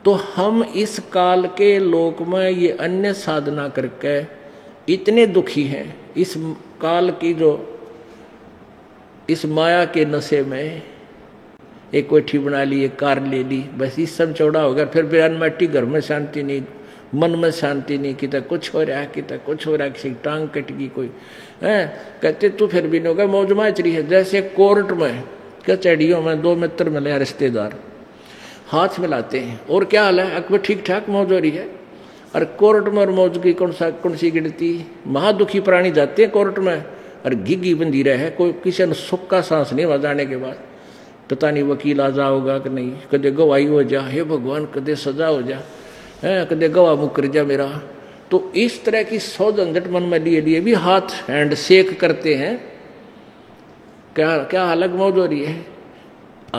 तो हम इस काल के लोक में ये अन्य साधना करके इतने दुखी हैं, इस काल की जो इस माया के नशे में एक कोठी बना ली, एक कार ले ली, बस इस सब चौड़ा हो गया। फिर बयान मट्टी, घर में शांति नहीं, मन में शांति नहीं, कितना कुछ हो रहा है, कितना कुछ हो रहा है, किसी टांग कट गई कोई है, कहते तू फिर भी नहीं होगा, मौज माच रही है। जैसे कोर्ट में कचहरियों में दो मित्र मिले रिश्तेदार, हाथ मिलाते हैं और क्या हाल है, अकबर ठीक ठाक मौज हो रही है। और कोर्ट में और मौज की कौन सी गिनती, महादुखी प्राणी जाते हैं कोर्ट में और घिघी बंधी रहे, कोई किसी ने सुख का सांस नहीं बजाने के बाद, पता नहीं वकील आ जाओगा कि नहीं, कदे गवाही हो जा, हे भगवान कदे सजा हो जा, है कदे गवाह मुकर जा मेरा। तो इस तरह की 100 झंझट मन में लिए लिए भी हाथ हैंड शेक करते हैं, क्या क्या अलग मौज हो रही है।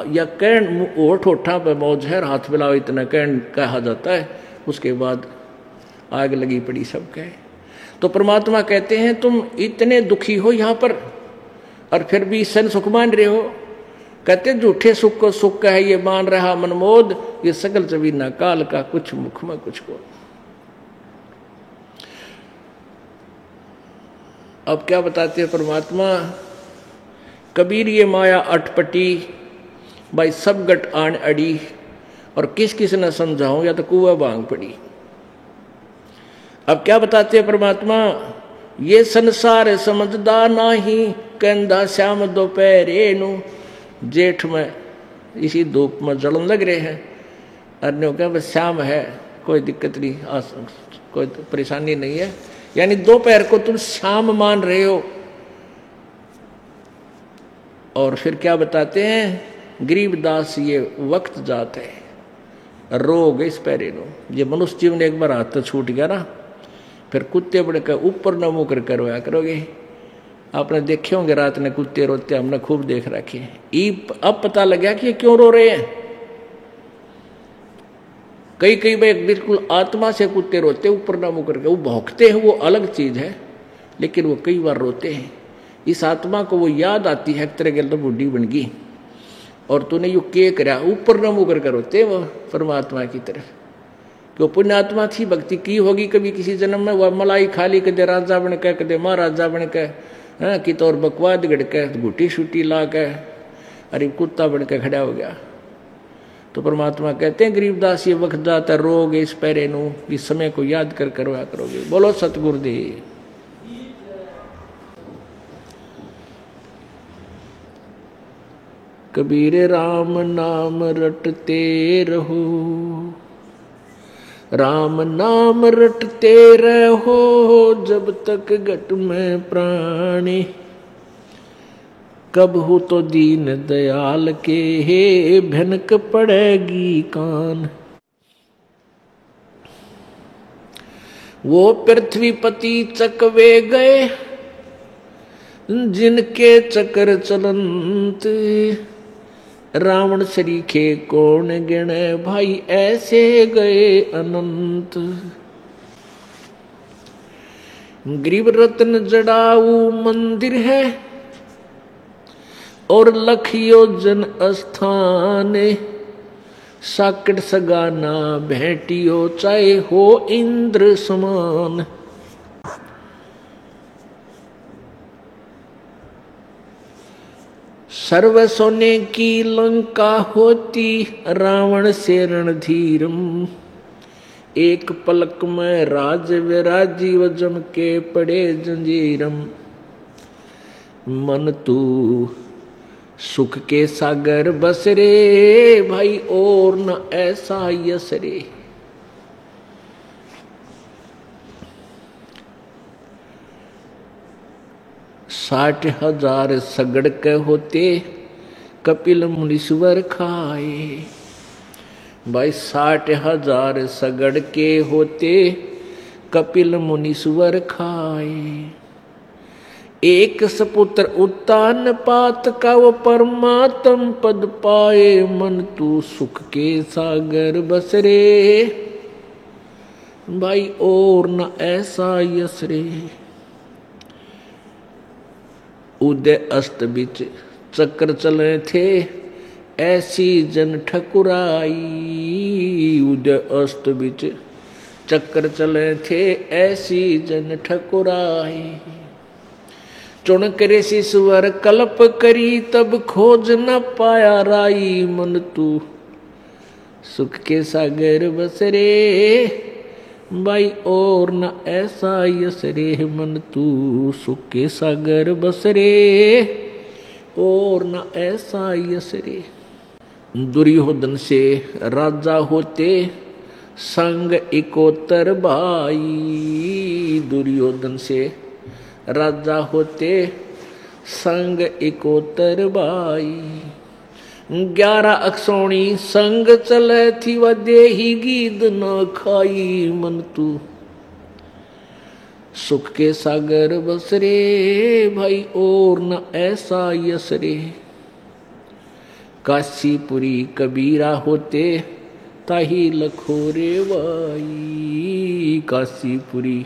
या कैन ओठ ओठा पे मौज है, हाथ मिलाओ इतना कैन कहा जाता है, उसके बाद आग लगी पड़ी सब कहे। तो परमात्मा कहते हैं तुम इतने दुखी हो यहाँ पर और फिर भी सन सुख मान रहे हो। कहते झूठे सुख को सुख है ये मान रहा मनमोद, ये सकल चबीना काल का कुछ मुख में कुछ को। अब क्या बताते हैं परमात्मा, कबीर ये माया अटपटी भाई सब गट आन अड़ी, और किस किस न समझाऊं या तो कुआ बांग पड़ी। अब क्या बताते हैं परमात्मा, ये संसार समझदा नाही, कहंदा श्याम दोपहरे नु। जेठ में इसी धूप में जलन लग रहे हैं, अन्यों क्या बस शाम है, कोई दिक्कत नहीं, कोई परेशानी नहीं है, यानी दोपहर को तुम शाम मान रहे हो। और फिर क्या बताते हैं, गरीबदास ये वक्त जात है, रोग इस पैरे नो। ये मनुष्य जीवन एक बार हाथ तो छूट गया ना, फिर कुत्ते बड़े का ऊपर न मुँह कर रोया करोगे। आपने देखे होंगे रात में कुत्ते रोते, हमने खूब देख रखे हैं। अब पता लगा कि ये क्यों रो रहे हैं। कई बार बिल्कुल आत्मा से कुत्ते रोते, ऊपर ना मुँह करके। वो भौंकते हैं वो अलग चीज है, लेकिन वो कई बार रोते हैं। इस आत्मा को वो याद आती है तेरे गल तो बूढ़ी बन गई और तूने यू के करा, ऊपर ना मुँह करके रोते वो परमात्मा की तरफ। कि वो पुण्यात्मा थी, भक्ति की होगी कभी किसी जन्म में, वह मलाई खाली कदे राजा बन के कदे महाराजा बन के, कि तो और बकवाद गड़ के घुटी शूटी ला के अरे कुत्ता बन के खड़ा हो गया। तो परमात्मा कहते हैं गरीबदास ये वक्त जाता रोग इस पैरे नू, इस समय को याद कर करवा करोगे। बोलो सतगुरुदेव। कबीर राम नाम रटते रहो, राम नाम रटते रहो, जब तक घट में प्राणी, कब हो तो दीन दयाल के हे भनक पड़ेगी कान। वो पृथ्वीपति चकवे गए, जिनके चक्र चलंत, रावण सरीखे कौन गिने, भाई ऐसे गए अनंत। गरीब रत्न जड़ाऊ मंदिर है, और लखियो जन स्थान, साकट सगाना भेंटियो चाहे हो इंद्र समान। सर्व सोने की लंका होती, रावण से रणधीरम, एक पलक में राज विराजीव जम के पड़े जंजीरम। मन तू सुख के सागर बस रे, भाई और न ऐसा यस रे। 60,000 सगड़ के होते, कपिल मुनीश्वर खाए। भाई 60,000 सगड़ के होते, कपिल मुनीश्वर खाए। एक सपुत्र उत्तान पात का वो परमात्म पद पाए, मन तू सुख के सागर बस रे, भाई और न ऐसा यस रे। उदय अस्त बिच चक्र चले थे, ऐसी जन ठकुराई, उदय अस्त बिच चक्कर चले थे ऐसी जन ठकुराई। चुन करे सिस्वर कल्प करी तब खोज न पाया राई। मन तू सुख के सागर बसरे भाई और न ऐसा यसरे। मन तू सुख के सागर बसरे और न ऐसा यसरे। दुर्योधन से राजा होते संग इकोतर भाई। दुर्योधन से राजा होते संग इकोतर भाई। 11 अक्षौणी संग चले थी व देही गीद न खाई। मन तू सुख के सागर बसरे भाई और न ऐसा यसरे। काशीपुरी कबीरा होते ताही लखोरे भाई। काशीपुरी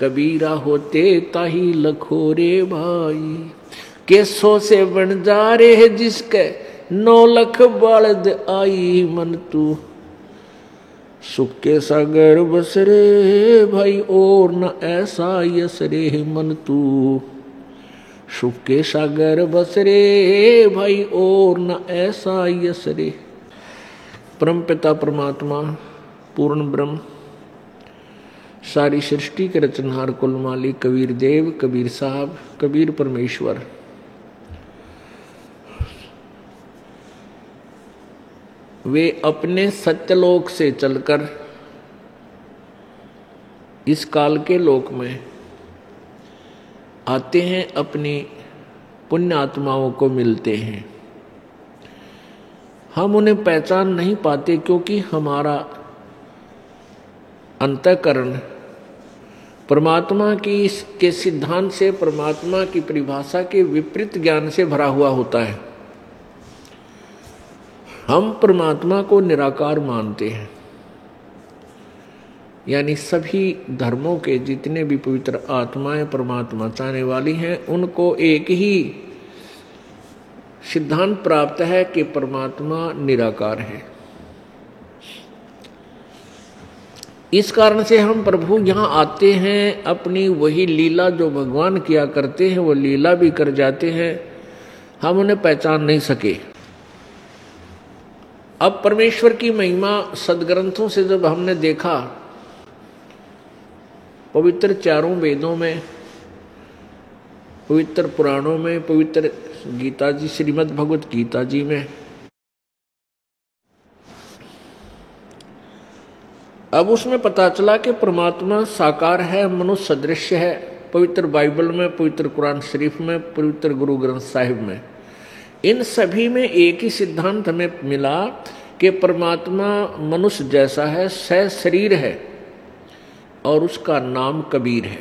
कबीरा होते ताही लखोरे भाई। केसों से बन जा रे जिसके 9 लख बलद आई। मन तू सुख के सागर बसरे भाई और न ऐसा यसरे। मन तू सुख के सागर बसरे भाई और न ऐसा यसरे। परम पिता परमात्मा पूर्ण ब्रह्म सारी सृष्टि के रचनहार कुल मालिक कबीर देव, कबीर साहब, कबीर परमेश्वर वे अपने सत्यलोक से चलकर इस काल के लोक में आते हैं, अपनी पुण्य आत्माओं को मिलते हैं। हम उन्हें पहचान नहीं पाते क्योंकि हमारा अंतःकरण परमात्मा की के सिद्धांत से, परमात्मा की परिभाषा के विपरीत ज्ञान से भरा हुआ होता है। हम परमात्मा को निराकार मानते हैं, यानी सभी धर्मों के जितने भी पवित्र आत्माएं परमात्मा चाहने वाली हैं उनको एक ही सिद्धांत प्राप्त है कि परमात्मा निराकार है। इस कारण से हम प्रभु यहाँ आते हैं, अपनी वही लीला जो भगवान किया करते हैं वो लीला भी कर जाते हैं, हम उन्हें पहचान नहीं सके। अब परमेश्वर की महिमा सदग्रंथों से जब हमने देखा, पवित्र चारों वेदों में, पवित्र पुराणों में, पवित्र गीता जी, श्रीमद् भगवत गीता जी में, अब उसमें पता चला कि परमात्मा साकार है, मनुष्य सदृश्य है। पवित्र बाइबल में, पवित्र कुरान शरीफ में, पवित्र गुरु ग्रंथ साहिब में, इन सभी में एक ही सिद्धांत हमें मिला कि परमात्मा मनुष्य जैसा है, सह शरीर है और उसका नाम कबीर है।